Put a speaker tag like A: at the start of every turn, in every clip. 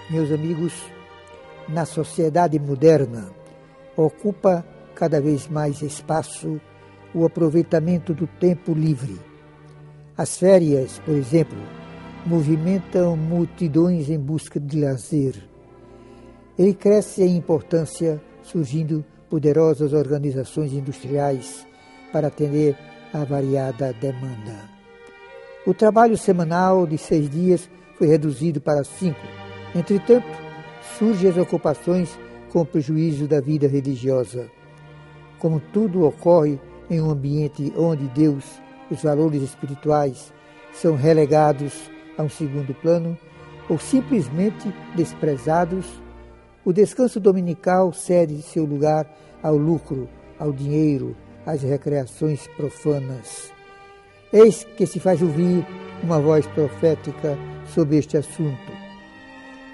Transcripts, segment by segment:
A: Meus amigos, na sociedade moderna, ocupa cada vez mais espaço o aproveitamento do tempo livre. As férias, por exemplo, movimentam multidões em busca de lazer. Ele cresce em importância, surgindo poderosas organizações industriais para atender à variada demanda. O trabalho semanal de 6 dias foi reduzido para 5. Entretanto, surgem as ocupações com prejuízo da vida religiosa. Como tudo ocorre em um ambiente onde Deus, os valores espirituais, são relegados a um segundo plano ou simplesmente desprezados, o descanso dominical cede seu lugar ao lucro, ao dinheiro, às recreações profanas. Eis que se faz ouvir uma voz profética sobre este assunto.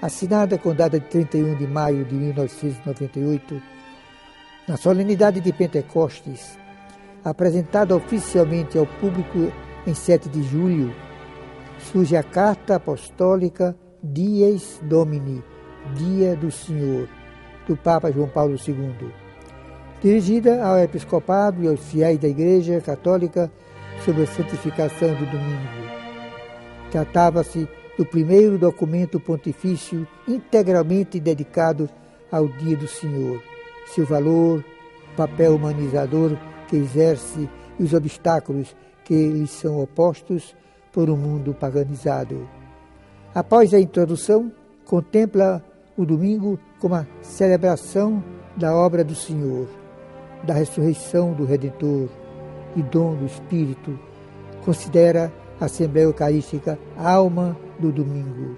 A: Assinada com data de 31 de maio de 1998, na solenidade de Pentecostes, apresentada oficialmente ao público em 7 de julho, surge a Carta Apostólica Dies Domini, Dia do Senhor, do Papa João Paulo II, dirigida ao episcopado e aos fiéis da Igreja Católica sobre a santificação do domingo. Tratava-se do primeiro documento pontifício integralmente dedicado ao Dia do Senhor, seu valor, papel humanizador que exerce e os obstáculos que lhes são opostos por um mundo paganizado. Após a introdução, contempla o domingo como a celebração da obra do Senhor, da ressurreição do Redentor e dom do Espírito. Considera a Assembleia Eucarística a alma do domingo.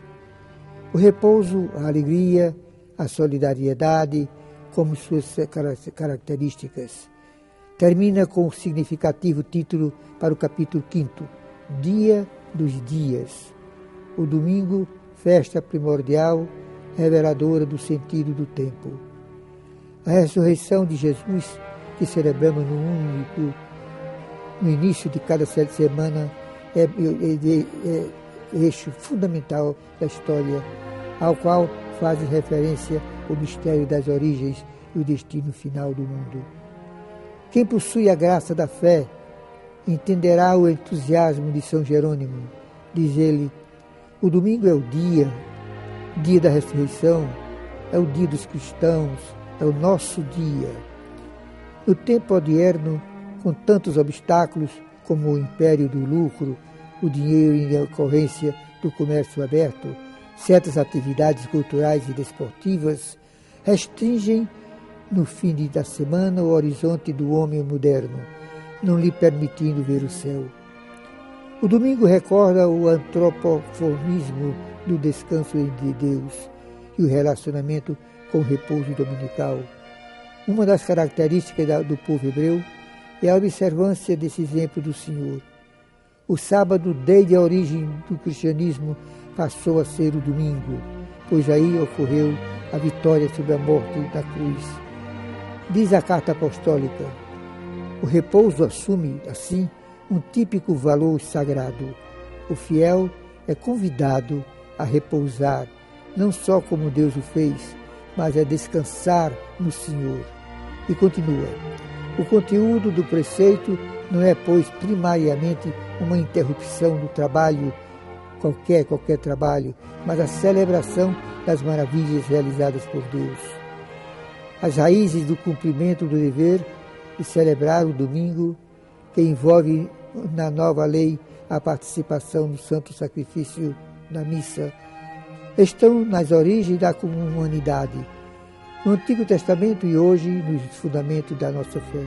A: O repouso, a alegria, a solidariedade como suas características. Termina com o significativo título para o capítulo 5º, Dia dos Dias. O domingo, festa primordial, reveladora do sentido do tempo. A ressurreição de Jesus, que celebramos no início de cada semana, é eixo fundamental da história, ao qual faz referência o mistério das origens e o destino final do mundo. Quem possui a graça da fé entenderá o entusiasmo de São Jerônimo. Diz ele: o domingo é o dia da ressurreição, é o dia dos cristãos, é o nosso dia. No tempo odierno, com tantos obstáculos como o império do lucro, o dinheiro em decorrência do comércio aberto, certas atividades culturais e desportivas restringem no fim da semana o horizonte do homem moderno, não lhe permitindo ver o céu. O domingo recorda o antropoformismo do descanso de Deus e o relacionamento com o repouso dominical. Uma das características do povo hebreu é a observância desse exemplo do Senhor. O sábado, desde a origem do cristianismo, passou a ser o domingo, pois aí ocorreu a vitória sobre a morte da cruz. Diz a Carta Apostólica: o repouso assume, assim, um típico valor sagrado. O fiel é convidado a repousar, não só como Deus o fez, mas a descansar no Senhor. E continua: o conteúdo do preceito não é, pois, primariamente uma interrupção do trabalho, qualquer trabalho, mas a celebração das maravilhas realizadas por Deus. As raízes do cumprimento do dever de celebrar o domingo, que envolve na nova lei a participação no santo sacrifício na missa, estão nas origens da humanidade, no Antigo Testamento e hoje nos fundamentos da nossa fé.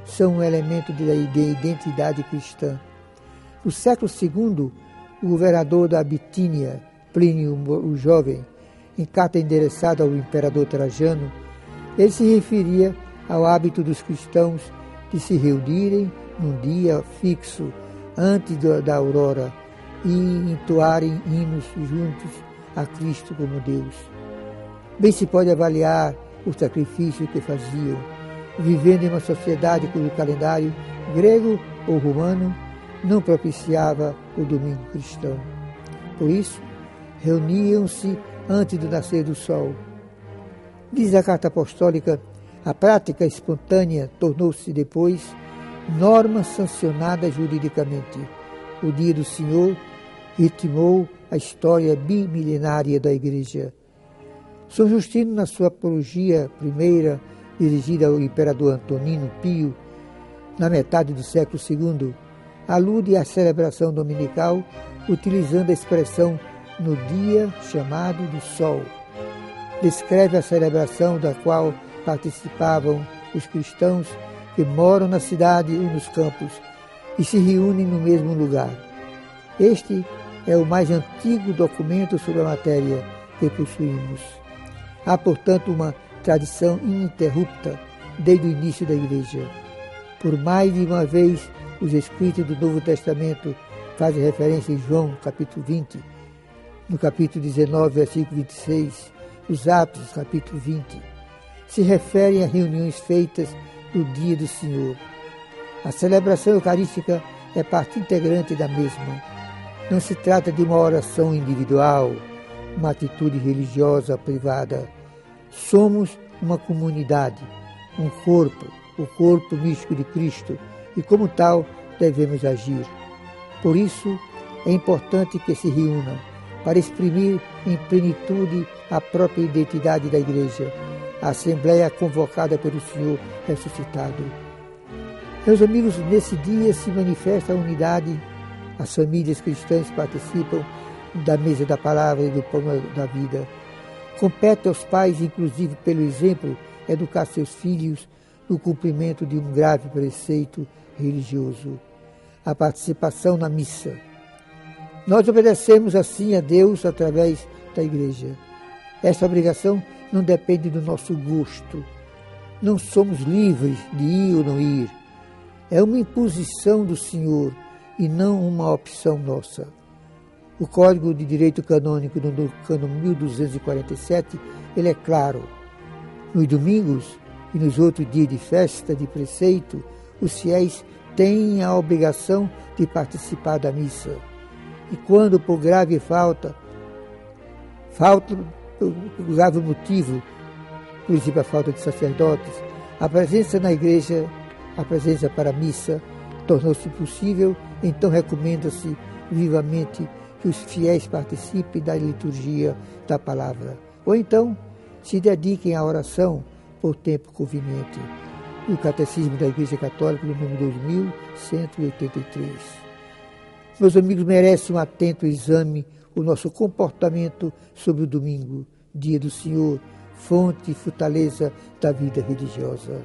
A: São um elemento de identidade cristã. No século II, o governador da Bitínia, Plínio o Jovem, em carta endereçada ao imperador Trajano, ele se referia ao hábito dos cristãos de se reunirem num dia fixo, antes da aurora, e entoarem hinos juntos a Cristo como Deus. Bem se pode avaliar o sacrifício que faziam, vivendo em uma sociedade cujo calendário grego ou romano não propiciava o domingo cristão. Por isso, reuniam-se antes do nascer do sol. Diz a carta apostólica, a prática espontânea tornou-se depois norma sancionada juridicamente. O dia do Senhor ritmou a história bimilenária da Igreja. São Justino, na sua apologia primeira, dirigida ao imperador Antonino Pio, na metade do século II, alude à celebração dominical utilizando a expressão no dia chamado do Sol. Descreve a celebração da qual participavam os cristãos que moram na cidade ou nos campos e se reúnem no mesmo lugar. Este é o mais antigo documento sobre a matéria que possuímos. Há, portanto, uma tradição ininterrupta desde o início da Igreja. Por mais de uma vez, os escritos do Novo Testamento fazem referência em João, capítulo 20, no capítulo 19, versículo 26, os Atos, capítulo 20, se referem a reuniões feitas no dia do Senhor. A celebração eucarística é parte integrante da mesma. Não se trata de uma oração individual, uma atitude religiosa privada. Somos uma comunidade, um corpo, o corpo místico de Cristo, e como tal devemos agir. Por isso, é importante que se reúnam para exprimir em plenitude a própria identidade da Igreja, a Assembleia convocada pelo Senhor ressuscitado. Meus amigos, nesse dia se manifesta a unidade, as famílias cristãs participam da mesa da palavra e do pão da vida. Compete aos pais, inclusive pelo exemplo, educar seus filhos no cumprimento de um grave preceito religioso, a participação na missa. Nós obedecemos assim a Deus através da Igreja. Essa obrigação não depende do nosso gosto. Não somos livres de ir ou não ir. É uma imposição do Senhor e não uma opção nossa. O Código de Direito Canônico, no Cânon 1247, ele é claro. Nos domingos e nos outros dias de festa, de preceito, os fiéis têm a obrigação de participar da missa. E quando, por grave falta por grave motivo, por exemplo, a falta de sacerdotes, a presença na igreja, a presença para a missa, tornou-se possível, então recomenda-se vivamente que os fiéis participem da liturgia da palavra. Ou então, se dediquem à oração por tempo conveniente. No Catecismo da Igreja Católica, no número 2183. Meus amigos, merece um atento exame o nosso comportamento sobre o domingo, dia do Senhor, fonte e fortaleza da vida religiosa.